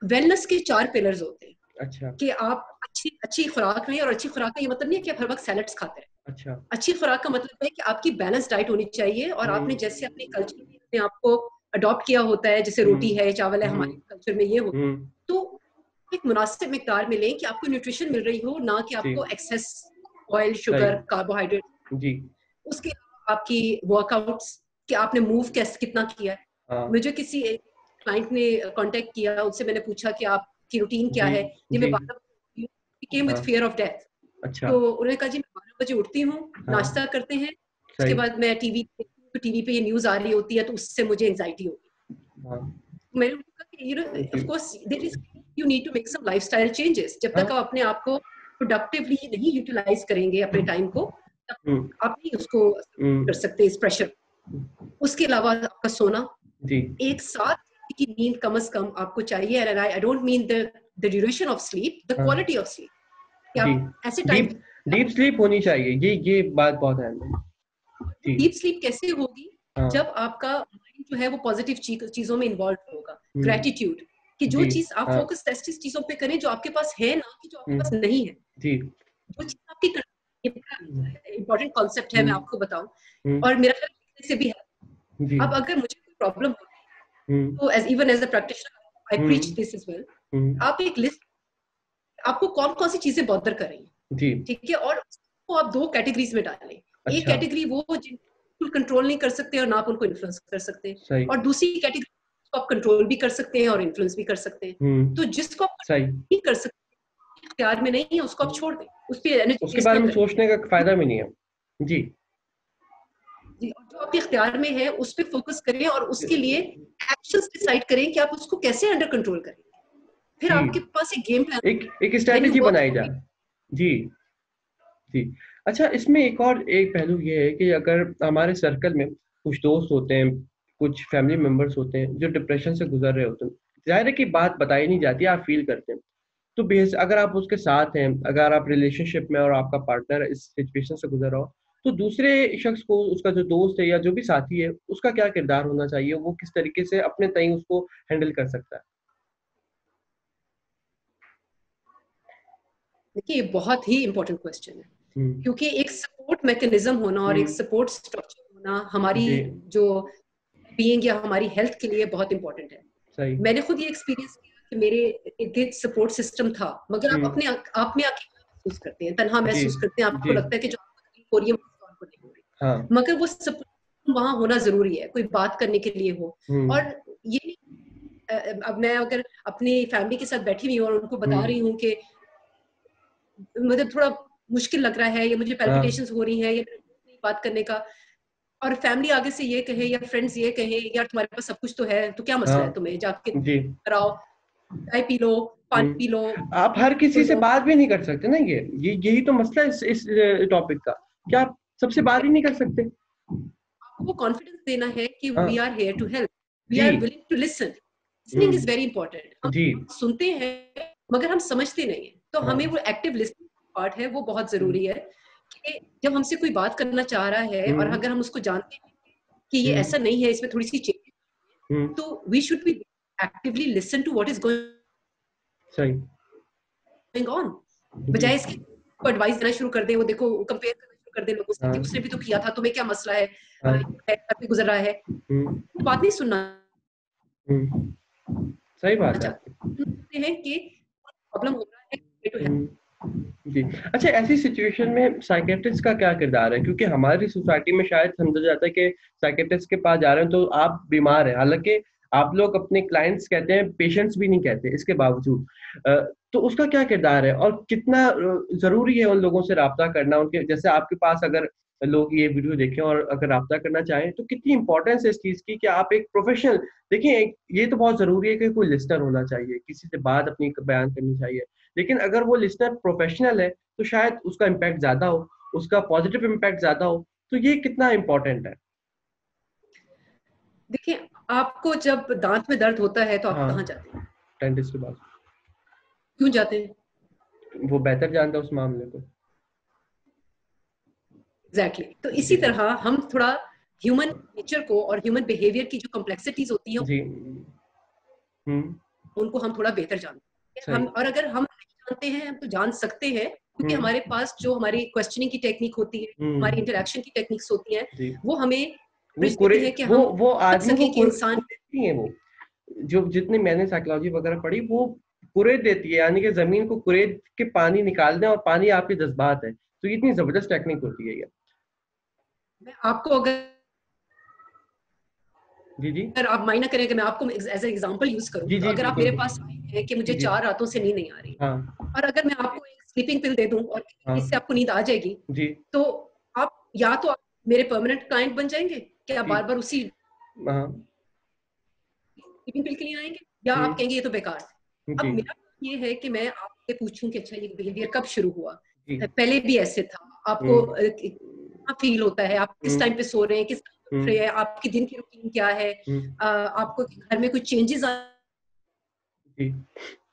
वेलनेस के 4 पिलर्स होते हैं। अच्छा। कि आप अच्छी खुराक में, और अच्छी खुराक का ये मतलब नहीं है कि आप हर वक्त सैलेड्स खाते हैं। अच्छा। अच्छी खुराक का मतलब है कि आपकी बैलेंस डाइट होनी चाहिए, और आपने जैसे अपने कल्चर में अपने आप को अडॉप्ट किया होता है, जैसे रोटी है, चावल है, हमारे कल्चर में ये होता है, तो एक मुनासिब मिकदार में लें कि आपको न्यूट्रिशन मिल रही हो, ना कि आपको एक्सेस ऑयल, शुगर, कार्बोहाइड्रेट। उसके आपकी वर्कआउट्स कि आपने मूव कितना किया है। मुझे किसी क्लाइंट ने कांटेक्ट किया, उससे मैंने पूछा कि आपकी रूटीन क्या है, जी मैं 12 came with fear of death. तो उन्होंने कहा जी मैं 12 बजे उठती हूँ, नाश्ता करते हैं, उसके बाद मैं टीवी पे ये न्यूज आ रही होती है तो उससे मुझे एंजाइटी होती है। मैंने कहा कि of course there is, you need to make some lifestyle changes. जब तक आप अपने आप को प्रोडक्टिवली नहीं यूटिलाइज करेंगे अपने टाइम को, आप नहीं उसको कर सकते इस प्रेशर। उसके अलावा आपका सोना, एक 7 की नींद कम से कम आपको चाहिए। And I don't mean the duration of sleep, the quality of sleep. ऐसे टाइम डीप स्लीप होनी चाहिए, ये बात बहुत अहम है। डीप स्लीप कैसे होगी? जब आपका माइंड जो है वो पॉजिटिव चीजों में इन्वॉल्व होगा। ग्रेटिट्यूड कि जो चीज आप फोकस ऐसी चीजों पे करें जो आपके पास है, ना कि जो आपके पास नहीं है। जो चीज आपकी इम्पोर्टेंट कॉन्सेप्ट है, मैं आपको बताऊं, और मेरा ख्याल से भी है। अब अगर मुझे कोई प्रॉब्लम होती है तो even as a practitioner I preach this as well. आप एक लिस्ट, आपको कौन कौन सी चीजें बॉदर कर रही हैं, ठीक है, और उसको आप 2 कैटेगरीज में डालें। एक कैटेगरी वो जिनको कंट्रोल नहीं कर सकते और ना आप उनको इन्फ्लुएंस कर सकते, और दूसरी कैटेगरी आप कंट्रोल भी कर सकते हैं और इन्फ्लुएंस भी कर सकते हैं। तो जिसको आप नहीं कर सकते, इख्तियार में नहीं है, उसको आप छोड़ दें, उस पे एनर्जी उसके बारे में सोचने का फायदा भी नहीं है। जी, जो आपके इख्तियार में है उस पे फोकस करें, और उसके लिए एक्शंस डिसाइड करें कि आप उसको कैसे अंडर कंट्रोल करें। फिर आपके पास एक गेम प्लान, एक स्ट्रेटेजी बनाई जाए। जी जी। अच्छा, इसमें एक पहलू ये है कि अगर हमारे सर्कल में कुछ दोस्त होते हैं, कुछ फैमिली मेंबर्स होते हैं जो डिप्रेशन से गुजर रहे होते हैं, जाहिर है कि बात बताई नहीं जाती, आप फील करते हैं। तो बेस अगर आप उसके साथ हैं, अगर आप रिलेशनशिप में और आपका पार्टनर इस सिचुएशन से गुजर रहा हो, तो दूसरे शख्स को, उसका जो दोस्त है या जो भी साथी है, उसका क्या किरदार होना चाहिए, वो किस तरीके से अपने तय उसको हैंडल कर सकता है? देखिए, ये बहुत ही इंपॉर्टेंट क्वेश्चन है, क्योंकि एक सपोर्ट मैकेनिज्म होना और एक सपोर्ट स्ट्रक्चर होना हमारी जो बीइंग या हमारी हेल्थ के लिए बहुत इंपॉर्टेंट है। सही। मैंने खुद ये एक्सपीरियंस किया कि मेरे इर्द सपोर्ट सिस्टम था, मगर आप अपने आप में अकेला महसूस करते हैं, तन्हा महसूस करते हैं, आपको लगता है कि जो आपको तकलीफ हो रही है वो नहीं हो रही, मगर वो सपोर्ट वहां होना जरूरी है, कोई बात करने के लिए हो। और ये अब मैं अगर अपनी फैमिली के साथ बैठी हुई हूँ और उनको बता रही हूँ कि मतलब थोड़ा मुश्किल लग रहा है, या मुझे पैल्पिटेशंस हो रही हैं, या बात करने का, और फैमिली आगे से ये कहे या फ्रेंड्स ये कहे यार तुम्हारे पास सब कुछ तो है, तो क्या मसला है, तुम्हें जाके कराओ, चाय पी लो, पानी पी लो। आप हर किसी से बात भी नहीं कर सकते ना, यही तो मसला है इस टॉपिक का, क्या आप सबसे बात ही नहीं कर सकते? आपको कॉन्फिडेंस देना है कि we are here to help, we are willing to listen. Listening is very important. हम सुनते हैं मगर हम समझते नहीं है, तो हमें वो एक्टिव लिसनिंग पार्ट है वो बहुत जरूरी है, कि जब हमसे कोई बात करना चाह रहा है और अगर हम उसको जानते हैं कि ये ऐसा नहीं है, इसमें थोड़ी सी चेंज, तो we should be actively listen to what is going on, बजाय इसके एडवाइस देना शुरू कर दे, वो देखो कंपेयर करना शुरू कर दे लोगों से कि उसने भी तो किया था, तुम्हें क्या मसला है, अभी गुजर रहा है, बात नहीं सुनना। सही बात है कि प्रॉब्लम हो रहा है। जी। अच्छा, ऐसी सिचुएशन में साइकियाट्रिस्ट का क्या किरदार है? क्योंकि हमारी सोसाइटी में शायद समझा जाता है कि साइकियाट्रिस्ट के पास जा रहे हैं तो आप बीमार हैं, हालांकि आप लोग अपने क्लाइंट्स कहते हैं, पेशेंट्स भी नहीं कहते इसके बावजूद। तो उसका क्या किरदार है और कितना जरूरी है उन लोगों से राब्ता करना? उनके जैसे आपके पास अगर लोग ये वीडियो देखें और अगर राब्ता करना चाहें, तो कितनी इंपॉर्टेंस है इस चीज की कि आप एक प्रोफेशनल, देखिए ये तो बहुत जरूरी है कि कोई लिस्टर होना चाहिए, किसी से बात अपनी बयान करनी चाहिए, लेकिन अगर वो लिस्टर प्रोफेशनल है तो शायद उसका इम्पैक्ट ज्यादा हो, उसका पॉजिटिव इम्पैक्ट ज्यादा हो। तो ये कितना इम्पोर्टेंट है? देखिए, आपको जब दांत में दर्द होता है तो आप कहाँ जाते हैं? डेंटिस्ट के पास। क्यों जाते हैं? वो बेहतर जानता है उस मामले को। एग्जैक्टली। तो इसी तरह हम थोड़ा ह्यूमन नेचर को और ह्यूमन बिहेवियर की जो कॉम्प्लेक्सिटीज होती है जी। उनको हम थोड़ा बेहतर जानते हैं। हम, और अगर हम नहीं जानते हैं, हम तो जान सकते हैं, क्योंकि हमारे पास जो हमारी क्वेश्चनिंग की टेक्निक होती है, हमारी इंटरेक्शन की टेक्निक्स होती हैं, वो हमें देती है कि हम वो आदमी सके कि को इंसान देती है, वो जो जितने मैंने साइकोलॉजी वगैरह पढ़ी, वो कुरेद देती है, यानी कि जमीन को कुरेद के पानी निकाल दें और पानी आपके जज्बात है। तो ये इतनी जबरदस्त टेक्निक होती है ये। मैं आपको जी अगर आप माइंड करें कि मैं आपको एज एग्जांपल यूज करूं, तो अगर आप मेरे पास आए हैं कि मुझे 4 रातों से नींद नहीं आ रही, और अगर मैं आपको एक स्लीपिंग पिल दे दूं और इससे आपको नींद आ जाएगी, तो आप या तो आप मेरे परमानेंट क्लाइंट बन जाएंगे कि आप बार बार उसी स्लीपिंग पिल के लिए आएंगे, या आप कहेंगे ये तो बेकार है। अब मेरा ये है कि मैं आपसे पूछूं कि अच्छा ये बिहेवियर कब शुरू हुआ, पहले भी ऐसे था, आपको फील होता है, आप किस टाइम पे सो रहे हैं, किस टाइम पे आपकी दिन की रूटीन क्या है, आपको घर में कोई चेंजेस आई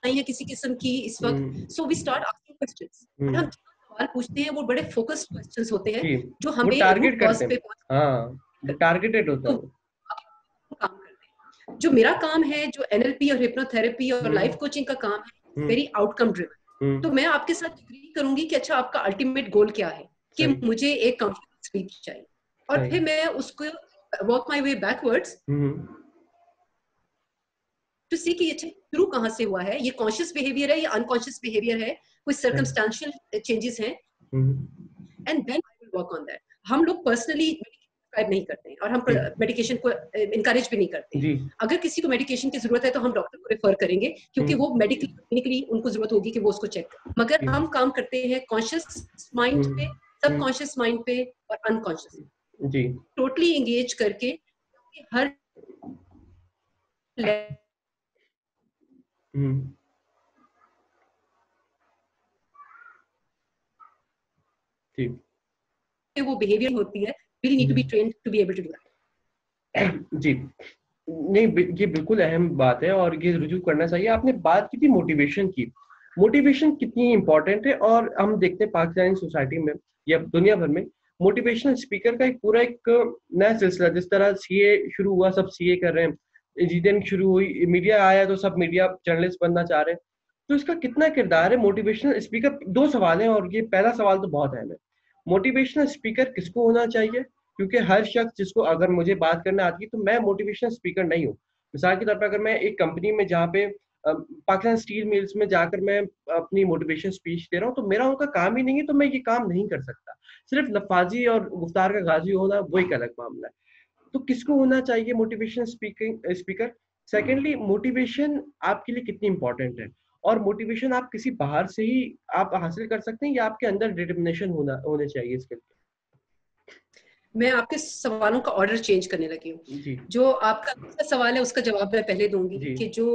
है किसी किस्म की इस वक्त। So we start asking questions. हम सवाल पूछते हैं वो बड़े फोकस्ड क्वेश्चंस होते हैं जो हमें रूट कॉज पे टारगेटेड होता है, काम करते हैं। जो मेरा काम है, जो एनएलपी और हिप्नोथेरेपी और लाइफ कोचिंग का काम है, वेरी आउटकम ड्रिवन। तो मैं आपके साथ एग्री करूंगी कि अच्छा आपका अल्टीमेट गोल क्या है, कि मुझे एक कंफर्टेबल स्लीप चाहिए, और फिर मैं उसको work my way backwards to see कि ये शुरू कहाँ से हुआ है, ये कॉन्शियस बिहेवियर है या अनकॉन्शियस बिहेवियर है, कोई सर्कमस्टेंशियल चेंजेस हैं, and then I will work on that. हम लोग पर्सनली प्रिस्क्राइब नहीं करते हैं और हम मेडिकेशन को इनकरेज भी नहीं करते हैं। अगर किसी को मेडिकेशन की जरूरत है तो हम डॉक्टर को रेफर करेंगे, क्योंकि वो मेडिकली उनको जरूरत होगी कि वो उसको चेक करें। मगर हम काम करते हैं कॉन्शियस माइंड पे, सबकॉन्शियस माइंड पे और अनकॉन्शियस, टोटली एंगेज करके हर वो बिहेवियर होती है, really need to be trained to be able to do that. जी। नहीं, ये बिल्कुल अहम बात है और ये रुजू करना चाहिए। आपने बात की थी मोटिवेशन की, मोटिवेशन कितनी इंपॉर्टेंट है। और हम देखते हैं पाकिस्तानी सोसाइटी में या दुनिया भर में मोटिवेशनल स्पीकर का एक पूरा एक नया सिलसिला, जिस तरह सीए शुरू हुआ, सब सीए कर रहे हैं, इंजीनियरिंग शुरू हुई, मीडिया आया तो सब मीडिया जर्नलिस्ट बनना चाह रहे हैं। तो इसका कितना किरदार है मोटिवेशनल स्पीकर? दो सवाल हैं और ये पहला सवाल तो बहुत अहम है, मोटिवेशनल स्पीकर किसको होना चाहिए? क्योंकि हर शख्स जिसको, अगर मुझे बात करना आती है तो मैं मोटिवेशनल स्पीकर नहीं हूँ। मिसाल के तौर पर अगर मैं एक कंपनी में जहाँ पे पाकिस्तान स्टील मिल्स में जाकर मैं अपनी मोटिवेशन स्पीच दे रहा हूँ, तो मेरा उनका काम ही नहीं है, तो मैं ये काम नहीं कर सकता। सिर्फ लफाजी और गुफ्तार का गाजी होना वो एक अलग मामला है। तो किसको होना चाहिए मोटिवेशन स्पीकर? सेकेंडली, मोटिवेशन आपके लिए कितनी इंपॉर्टेंट है? और मोटिवेशन आप किसी बाहर से ही आप हासिल कर सकते हैं या आपके अंदर डिटर्मिनेशन होने चाहिए इसके लिए? मैं आपके सवालों का ऑर्डर चेंज करने लगी हूँ। जो आपका सवाल है उसका जवाब मैं पहले दूंगी कि जो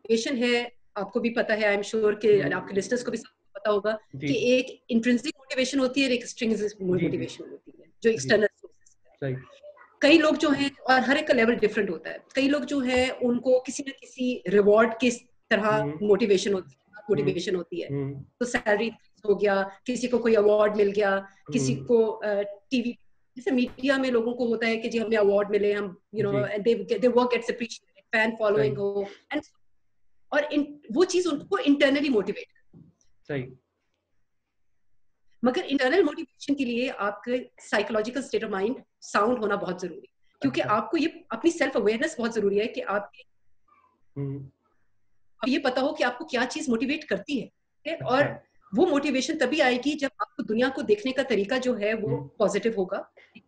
मोटिवेशन है, आपको भी पता है, आई एम श्योर कि आपके लिस्टर्स को भी पता होगा कि एक इंट्रिंसिक मोटिवेशन होती है और एक एक्सट्रिंसिक मोटिवेशन होती है, जो एक्सटर्नल सोर्सेस है। कई लोग जो हैं, और हर एक का लेवल डिफरेंट होता है, कई लोग जो हैं उनको किसी न किसी रिवॉर्ड की तरह मोटिवेशन होती है। तो सैलरी हो गया, किसी को कोई अवार्ड मिल गया, किसी को टीवी, जैसे मीडिया में लोगों को होता है कि जी हमें अवार्ड मिले, हम they work gets appreciated, fan following हो, एंड और वो चीज उनको इंटरनली मोटिवेट सही। मगर इंटरनल मोटिवेशन के लिए आपके psychological state of mind sound होना बहुत जरूरी है, क्योंकि आपको ये अपनी सेल्फ अवेयरनेस बहुत जरूरी है कि आपके ये पता हो कि आपको क्या चीज मोटिवेट करती है। और वो मोटिवेशन तभी आएगी जब आपको दुनिया को देखने का तरीका जो है वो पॉजिटिव होगा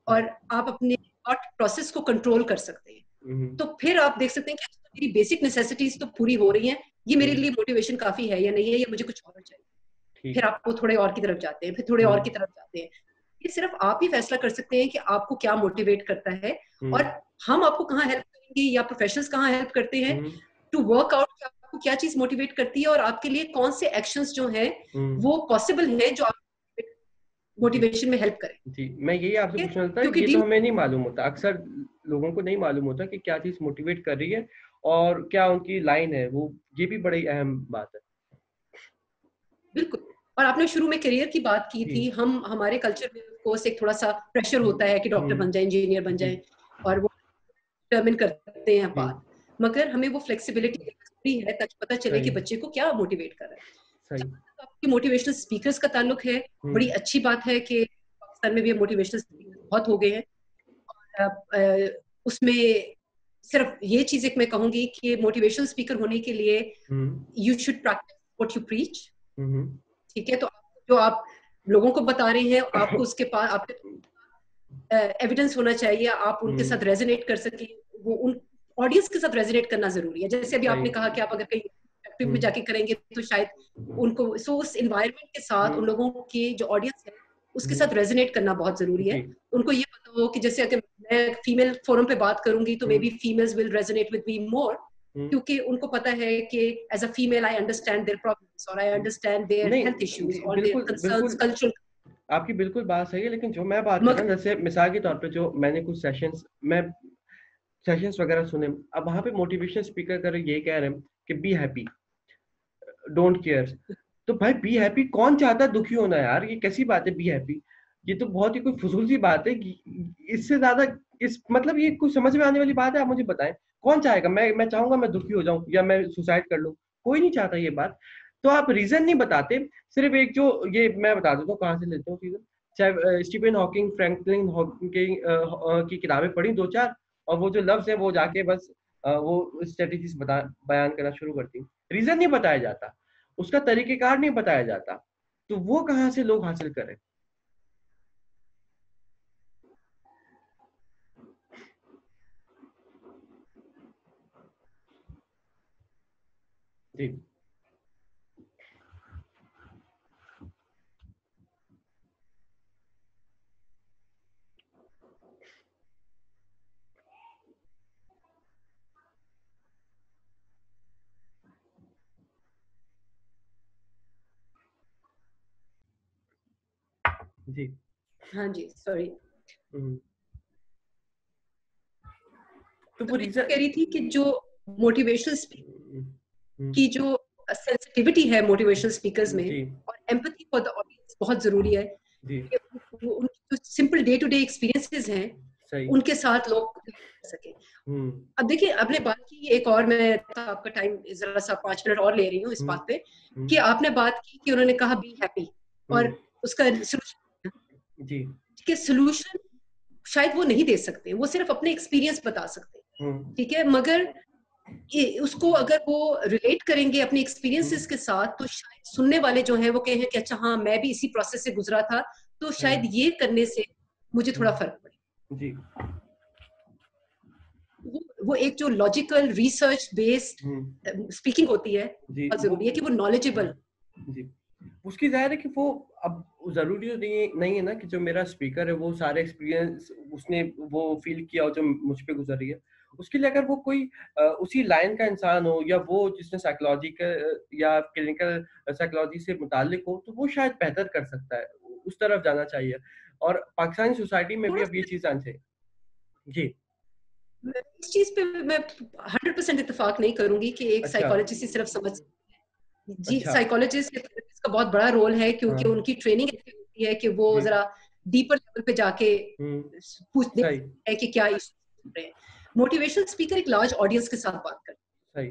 और आप अपने थॉट प्रोसेस को कंट्रोल कर सकते हैं। तो फिर आप देख सकते हैं कि मेरी बेसिक नेसेसिटीज तो पूरी हो रही हैं, ये मेरे लिए मोटिवेशन काफी है या नहीं है, या मुझे कुछ और चाहिए। फिर आप थोड़े और की तरफ जाते हैं, फिर थोड़े और की तरफ जाते हैं। ये सिर्फ आप ही फैसला कर सकते हैं कि आपको क्या मोटिवेट करता है, और हम आपको कहाँ हेल्प करेंगे या प्रोफेशनल्स कहाँ हेल्प करते हैं टू वर्क आउट आपको क्या चीज मोटिवेट करती है और आपके लिए कौन से एक्शंस जो हैं वो पॉसिबल है जो आप मोटिवेशन में हेल्प करें। जी, मैं यही आपसे पूछना चाहता हूँ, ये तो हमें नहीं मालूम होता, अक्सर लोगों को नहीं मालूम होता कि क्या चीज मोटिवेट कर रही है और क्या उनकी लाइन है, वो ये भी बड़ी अहम बात है। बिल्कुल। और आपने शुरू में करियर की बात की थी, हम हमारे कल्चर में कोर्स एक थोड़ा सा प्रेशर होता है कि डॉक्टर बन जाए, इंजीनियर बन जाए, और वो डिटरमिन करते हैं बात, मगर हमें वो फ्लेक्सिबिलिटी है ताकि पता चले कि बच्चे को क्या मोटिवेट कर रहा है। आपकी मोटिवेशनल स्पीकर्स का ताल्लुक है, बड़ी अच्छी बात है कि पाकिस्तान में भी मोटिवेशनल स्पीकर्स बहुत हो गए हैं। और उसमें सिर्फ ये चीज एक मैं कहूंगी कि मोटिवेशनल स्पीकर होने के लिए you should practice what you preach. ठीक है, तो जो आप लोगों को बता रहे हैं, आपको उसके पास आपके एविडेंस होना चाहिए, आप उनके साथ रेजोनेट कर सके, वो उन ऑडियंस के साथ रेजोनेट करना जरूरी है। जैसे अभी आपने कहा कि आप अगर कहीं एक्टिव में जाके करेंगे तो शायद उनको उस एनवायरनमेंट के साथ, उन लोगों की जो ऑडियंस है उसके साथ रेजोनेट करना बहुत जरूरी है। उनको ये पता हो कि जैसे अगर मैं फीमेल फोरम पे बात करूंगी तो maybe females will resonate with me more, क्योंकि उनको पता है कि as a female I understand their problems और I understand their health issues और देयर कंसर्न्स कल्चरल। आपकी बिल्कुल बात सही है, लेकिन जो मैं बात कर रहा हूँ, जैसे मिसाल के तौर पे जो मैंने कुछ सेशंस वगैरह सुने, अब वहां पे मोटिवेशन स्पीकर कर ये कह रहे हैं कि बी हैप्पी, डोंट केयर। तो भाई बी हैप्पी कौन चाहता है दुखी होना यार? ये कैसी बात है बी हैप्पी? ये तो बहुत ही कोई फजूल सी बात है। इससे ज्यादा इस मतलब ये कुछ समझ में आने वाली बात है? आप मुझे बताएं, कौन चाहेगा? मैं चाहूंगा मैं दुखी हो जाऊं या मैं सुसाइड कर लूं? कोई नहीं चाहता ये बात। तो आप रीजन नहीं बताते, सिर्फ एक जो ये मैं बता देता हूँ कहाँ से लेते हूँ चीजें। चाहे स्टीफन हॉकिंग, फ्रैंकलिन हॉकिंग की किताबें पढ़ी दो चार, और वो जो लफ्ज है वो जाके बस वो स्ट्रेटेजीज बयान करना शुरू करती। रीजन नहीं बताया जाता, उसका तरीकेकार नहीं बताया जाता, तो वो कहाँ से लोग हासिल करें? जी जी। हाँ जी, सॉरी। तो वो रीजन कह रही थी कि जो मोटिवेशनल की जो सेंसिटिविटी है मोटिवेशनल स्पीकर्स में और एम्पैथी फॉर द ऑडियंस बहुत जरूरी है। उनके जो simple day to day experiences हैं उनके साथ लोग कर सके। अब देखिए आपने बात की एक और, मैं आपका टाइम जरा सा 5 मिनट और ले रही हूँ इस बात पे कि आपने बात की कि उन्होंने कहा बी हैप्पी और उसका सोल्यूशन जी कि सोल्यूशन शायद वो नहीं दे सकते, वो सिर्फ अपने एक्सपीरियंस बता सकते हैं, ठीक है, मगर उसको अगर वो रिलेट करेंगे अपने एक्सपीरियंसेस के साथ तो शायद सुनने वाले जो हैं वो कहें कि अच्छा हाँ मैं भी इसी प्रोसेस से गुजरा था, तो शायद ये करने से मुझे थोड़ा फर्क पड़े। जी वो एक जो लॉजिकल रिसर्च बेस्ड स्पीकिंग होती है बहुत जरूरी है कि वो नॉलेजेबल। जी उसकी जाहिर है कि वो अब जरूरी नहीं है ना कि जो मेरा स्पीकर है वो सारे एक्सपीरियंस उसने वो फील किया हो जो मुझ पे गुजर रही है। उसके लिए अगर वो कोई उसी लाइन का इंसान हो या वो जिसने साइकोलॉजी का या क्लिनिकल साइकोलॉजी से मुतालिक हो तो वो शायद बेहतर कर सकता है, उस तरफ जाना चाहिए। और पाकिस्तानी सोसाइटी में भी अब ये चीज आनी चाहिए। जी इस चीज पे मैं 100% इत्तेफाक नहीं करूंगी कि एक साइकोलॉजिस्ट ही सिर्फ समझ जी साइकोलॉजिस्ट का बहुत बड़ा रोल है क्योंकि उनकी ट्रेनिंग ऐसी होती है कि वो जरा डीपर लेवल पे जाके पूछते हैं कि क्या इश्यू है। मोटिवेशनल स्पीकर एक लार्ज ऑडियंस के साथ बात करते हैं,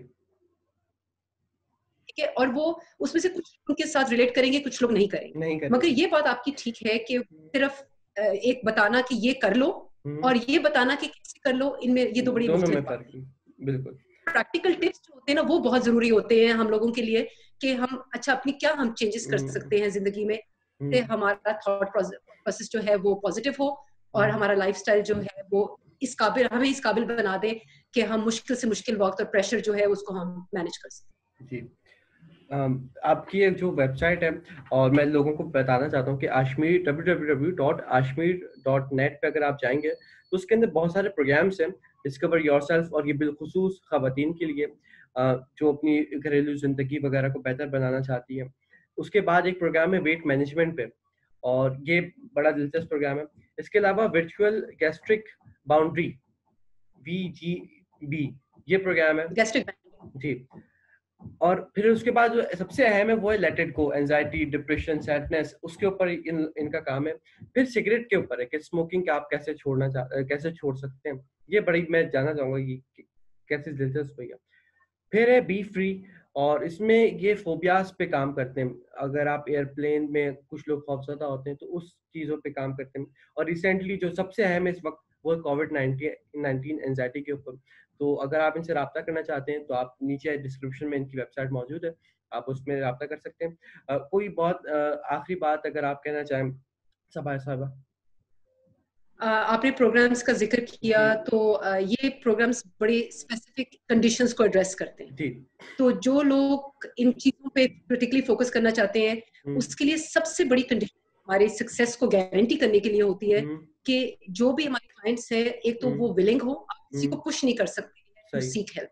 ठीक है, और वो उसमें से कुछ उनके साथ रिलेट करेंगे, कुछ लोग नहीं करेंगे। मगर ये बात आपकी ठीक है कि सिर्फ एक बताना कि ये कर लो और ये बताना कि कैसे कर लो, इनमें ये दो बड़ी मुख्तलिफ बात है। बिल्कुल प्रैक्टिकल टिप्स जो होते हैं ना वो बहुत जरूरी होते हैं हम लोगों के लिए कि हम अच्छा अपनी क्या हम चेंजेस कर सकते हैं जिंदगी में, से हमारा थॉट प्रोसेस जो है वो पॉजिटिव हो और हमारा लाइफस्टाइल जो है वो हमें इस काबिल बना दे कि हम मुश्किल से मुश्किल वक्त और प्रेशर जो है उसको हम मैनेज कर सकें। जी आपकी एक जो वेबसाइट है और मैं लोगों को बताना चाहता हूँ कि आशमीर www.ashmeer.net पे अगर आप जाएंगे तो उसके अंदर बहुत सारे प्रोग्राम्स हैं डिस्कवर योरसेल्फ, और ये बिलखुसूस ख़वातीन के लिए जो अपनी घरेलू ज़िंदगी वगैरह को बेहतर बनाना चाहती है। उसके बाद एक प्रोग्राम है वेट मैनेजमेंट पे और ये बड़ा दिलचस्प प्रोग्राम है। इसके अलावा वर्चुअल गैस्ट्रिक बाउंड्री VGB ये प्रोग्राम है जी। और फिर उसके बाद जो सबसे अहम है वो है let it go, anxiety, depression, sadness, उसके ऊपर इनका काम है। फिर सिगरेट के ऊपर है कि स्मोकिंग का आप कैसे छोड़ सकते हैं, ये बड़ी मैं जानना चाहूंगा कि कैसे दिलचस्प है। फिर है बी फ्री और इसमें ये फोबियास पे काम करते हैं। अगर आप एयरप्लेन में कुछ लोग खौफजदा होते हैं तो उस चीज़ों पे काम करते हैं। और रिसेंटली जो सबसे अहम है इस वक्त वो कोविड-19 एंजाइटी के ऊपर। तो अगर आप इनसे रब्ता करना चाहते हैं तो आप नीचे डिस्क्रिप्शन में इनकी वेबसाइट मौजूद है, आप उसमें रब्ता कर सकते हैं। कोई बहुत आखिरी बात अगर आप कहना चाहें सबा साहबा? आपने प्रोग्राम्स का जिक्र किया तो ये प्रोग्राम्स बड़ी स्पेसिफिक कंडीशंस को एड्रेस करते हैं। तो जो लोग इन चीजों पे पर्टिकुलरली फोकस करना चाहते हैं उसके लिए सबसे बड़ी कंडीशन हमारे सक्सेस को गारंटी करने के लिए होती है कि जो भी हमारे क्लाइंट्स हैं एक तो वो विलिंग हो, आप किसी को पुश नहीं कर सकते टू सीक हेल्प,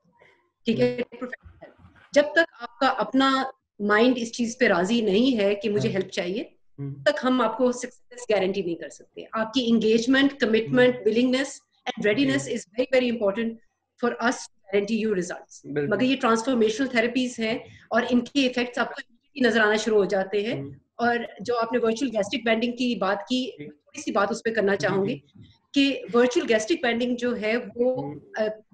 ठीक है, प्रोफेशनल हेल्प। जब तक आपका अपना माइंड इस चीज पे राजी नहीं है कि मुझे हेल्प चाहिए तक हम आपको सक्सेस गारंटी नहीं कर सकते। आपकी engagement, commitment, willingness and readiness is very very important for us guarantee you results. मगर ये ट्रांसफॉर्मेशनल थेरेपीज हैं और इनके इफेक्ट्स आपको नजर आना शुरू हो जाते हैं। और जो आपने वर्चुअल गैस्ट्रिक बैंडिंग की बात की, थोड़ी सी बात उस पर करना चाहूंगी कि वर्चुअल गैस्ट्रिक बैंडिंग जो है वो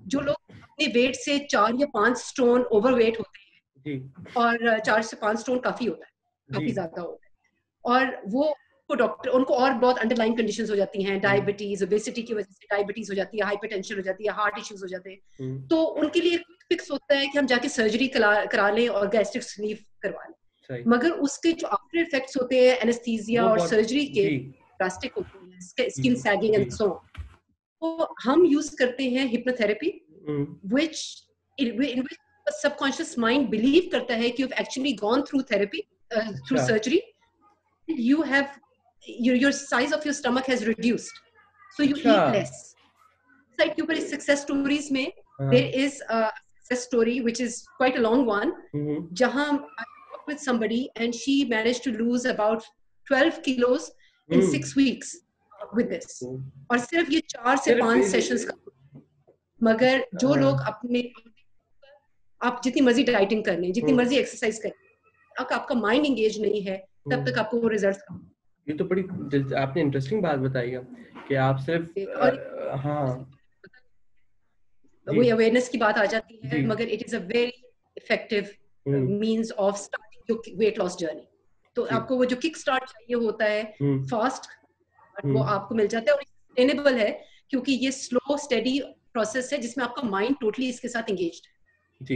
जो लोग अपने वेट से 4 या 5 स्टोन ओवरवेट होते हैं और 4 से 5 स्टोन काफी होता है, काफी ज्यादा होता है, और वो डॉक्टर उनको और बहुत अंडरलाइन कंडीशंस हो जाती हैं, डायबिटीज, ओबेसिटी की वजह से डायबिटीज हो जाती है, हाइपरटेंशन हो जाती है, हार्ट इश्यूज हो जाते हैं, तो उनके लिए फिक्स होता है कि हम जाके सर्जरी करा लें और गैस्ट्रिक स्लीव करवा लें। मगर उसके जो आफ्टर इफेक्ट्स होते हैं एनेस्थीसिया और सर्जरी के ड्रास्टिक होते हैं, skin sagging and so on. तो हम यूज करते हैं hypnotherapy which in which subconscious mind believe करता है कि you have actually gone through therapy, through surgery, you have your size of your stomach has reduced, so you eat less. Like your success stories mein there is a success story which is quite a long one, jahan I worked with somebody and she managed to lose about 12 kilos in 6 weeks with this, और सिर्फ ये 4 से 5 sessions का। मगर जो लोग अपने, आप जितनी मर्जी डाइटिंग कर लें, जितनी मर्जी एक्सरसाइज कर लें, आपका माइंड एंगेज नहीं है, तब तक आपको वो रिजल्ट। ये तो बड़ी आपने इंटरेस्टिंग बात बताई है कि आप सिर्फ वही अवेयरनेस की बात आ जाती है, मगर it is a very effective means of starting your weight loss journey. तो आपको वो जो किक स्टार्ट चाहिए होता है फास्ट, वो आपको मिल जाता है और सस्टेनेबल है, क्योंकि ये स्लो स्टेडी प्रोसेस है जिसमें आपका माइंड टोटली इसके साथ एंगेज्ड है। जी,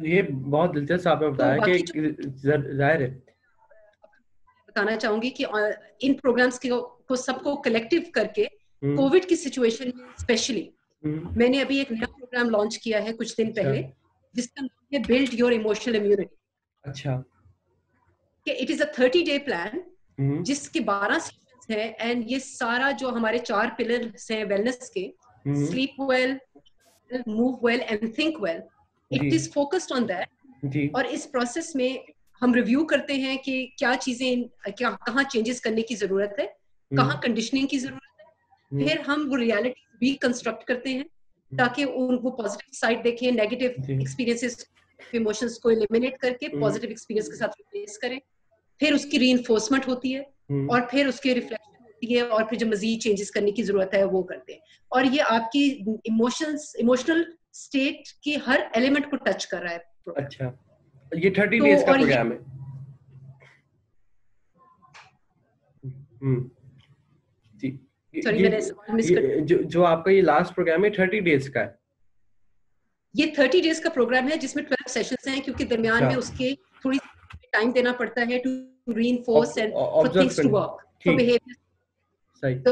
ये बहुत दिलचस्प आपने बताया कि जाहिर है, बताना चाहूंगी कि इन प्रोग्राम्स को सबको कलेक्टिव करके कोविड की सिचुएशन में स्पेशली मैंने अभी एक नया प्रोग्राम लॉन्च किया है कुछ दिन पहले, जिसका नाम है बिल्ड योर इमोशनल इम्यूनिटी। अच्छा, कि it is a 30-day plan जिसके 12 सेशंस हैं, एंड ये सारा जो हमारे 4 पिलर्स हैं वेलनेस के, sleep well, move well and think well, it is focused on that. और इस प्रोसेस में हम रिव्यू करते हैं कि क्या चीजें, क्या कहाँ चेंजेस करने की जरूरत है, कहाँ कंडीशनिंग की जरूरत है, फिर हम वो रियलिटी रिकंस्ट्रक्ट करते हैं ताकि उनको पॉजिटिव साइड देखें, नेगेटिव एक्सपीरियंसेस, इमोशंस को एलिमिनेट करके पॉजिटिव एक्सपीरियंस के साथ रिप्लेस करें, फिर उसकी रीइंफोर्समेंट होती है और फिर उसके रिफ्लेक्शन होती है, और फिर जो मजीद चेंजेस करने की जरूरत है वो करते हैं। और ये आपकी इमोशनल स्टेट की हर एलिमेंट को टच कर रहा है। अच्छा, ये 30 डेज का प्रोग्राम है। जी, सॉरी मैंने सवाल मिस कर, जो आपका ये लास्ट प्रोग्राम है 30 डेज का है? ये 30 डेज का प्रोग्राम है जिसमें 12 सेशंस हैं, क्योंकि दरमियान में उसके थोड़ी टाइम देना पड़ता है to reinforce and for things to work, for behaviour. सही। तो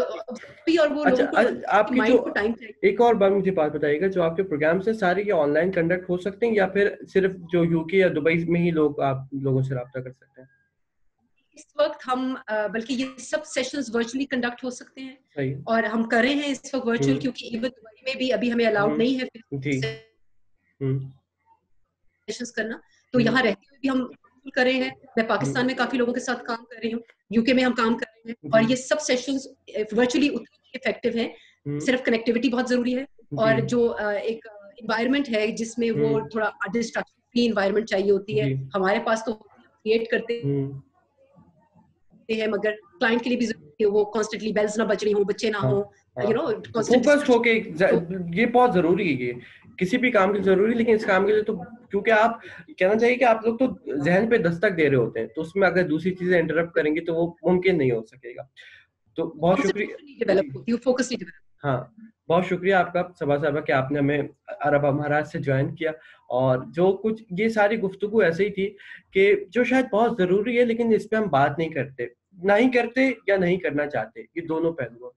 और वो लोगों को आपकी माइंड को टाइम चाहिए। एक और बात मुझे बात बताइएगा, जो आपके प्रोग्राम्स हैं सारे ये ऑनलाइन कंडक्ट हो सकते हैं या फिर सिर्फ जो यूके या दुबई में ही आप लोगों से राब्ता कर सकते हैं? इस वक्त हम बल्कि ये सब सेशंस वर्चुअली कंडक्ट हो सकते हैं। सही। और हम कर रहे हैं इस वक्त वर्चुअल, क्योंकि इवन दुबई में भी अभी हमें अलाउड नहीं है सेशंस करना, तो यहाँ रहते हुए भी हम कर रहे हैं। मैं पाकिस्तान में काफी लोगों के साथ काम कर रही हूँ, यूके में हम काम कर रहे हैं, और ये सब सेशंस वर्चुअली उतने इफेक्टिव हैं। सिर्फ कनेक्टिविटी बहुत जरूरी है, और जो एक एनवायरनमेंट है जिसमें वो थोड़ा डिस्ट्रैक्शन फ्री एनवायरनमेंट चाहिए होती है, हमारे पास तो क्रिएट करते हैं, मगर क्लाइंट के लिए भी जरूरी है वो कॉन्स्टेंटली बेल्स ना बज रही हो, बच्चे ना हो, यू नो, फोकस्ड होके। ये बहुत जरूरी है, ये किसी भी काम की जरूरी, लेकिन इस काम के लिए तो, क्योंकि आप कहना चाहिए कि आप लोग तो जहन पे दस्तक दे रहे होते हैं, तो उसमें अगर दूसरी चीजें इंटरप्ट करेंगे तो वो मुमकिन नहीं हो सकेगा। तो बहुत शुक्रिया। हाँ, बहुत शुक्रिया आपका सबा साहबा कि आपने हमें अरब अमारात से ज्वाइन किया। और जो कुछ ये सारी गुफ्तगू ऐसे ही थी कि जो शायद बहुत जरूरी है, लेकिन इस पे हम बात नहीं करते या नहीं करना चाहते, ये दोनों पहलू।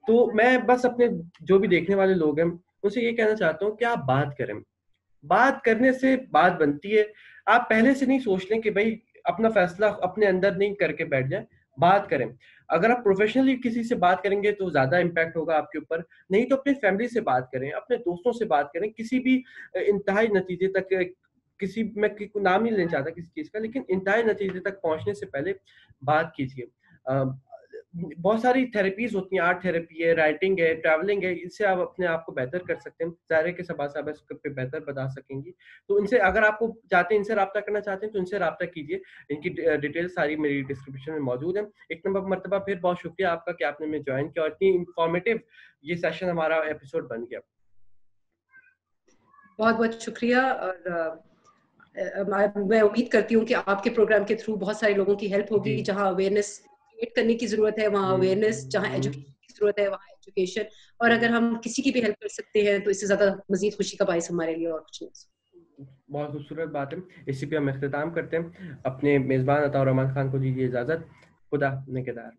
तो मैं बस अपने जो भी देखने वाले लोग हैं उनसे ये कहना चाहता हूँ कि आप बात करें, बात करने से बात बनती है। आप पहले से नहीं सोच लें कि भाई अपना फैसला अपने अंदर नहीं करके बैठ जाए, बात करें। अगर आप प्रोफेशनली किसी से बात करेंगे तो ज्यादा इम्पैक्ट होगा आपके ऊपर, नहीं तो अपनी फैमिली से बात करें, अपने दोस्तों से बात करें, किसी भी इंतहाई नतीजे तक, किसी मैं नाम नहीं लेना चाहता किसी चीज का, लेकिन इंतहाई नतीजे तक पहुंचने से पहले बात कीजिए। बहुत सारी थेरेपीज होती हैं, आर्ट थेरेपी है, राइटिंग है, ट्रैवलिंग है, इससे आप अपने आप को बेहतर कर सकते हैं। ज़ाहिर के सबा साहब इस पे बेहतर बता सकेंगी। तो इनसे अगर आपको चाहते हैं, इनसे राब्ता करना चाहते हैं तो इनसे राब्ता कीजिए। इनकी डिटेल सारी मेरी डिस्क्रिप्शन में मौजूद है। एक नंबर मरतबा फिर बहुत शुक्रिया आपका कि आपने हमें ज्वाइन किया और इतनी इंफॉर्मेटिव ये सेशन हमारा एपिसोड बन गया। बहुत बहुत शुक्रिया। और मैं उम्मीद करती हूँ कि आपके प्रोग्राम के थ्रू बहुत सारे लोगों की हेल्प होगी। जहाँ अवेयरनेस क्रिएट करने की जरूरत है वहाँ अवेयरनेस, जहाँ एजुकेशन की जरूरत है वहाँ एजुकेशन, और अगर हम किसी की भी हेल्प कर सकते हैं तो इससे ज्यादा मजीद खुशी का बाइस हमारे लिए और कुछ नहीं। बहुत खूबसूरत बात है। इसी पे हम इख्तिताम करते हैं। अपने मेजबान अता रहमान खान को दीजिए इजाजत। खुदा निगहदार।